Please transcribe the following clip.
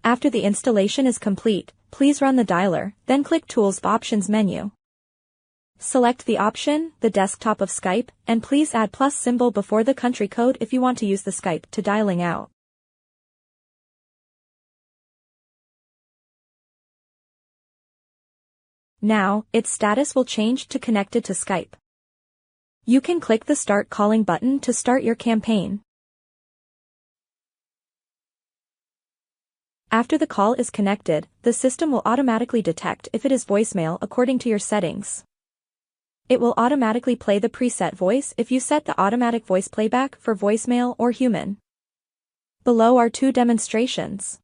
After the installation is complete, please run the dialer, then click Tools Options menu. Select the option, the desktop of Skype, and please add plus symbol before the country code if you want to use the Skype to dialing out. Now, its status will change to connected to Skype. You can click the Start Calling button to start your campaign. After the call is connected, the system will automatically detect if it is voicemail according to your settings. It will automatically play the preset voice if you set the automatic voice playback for voicemail or human. Below are two demonstrations.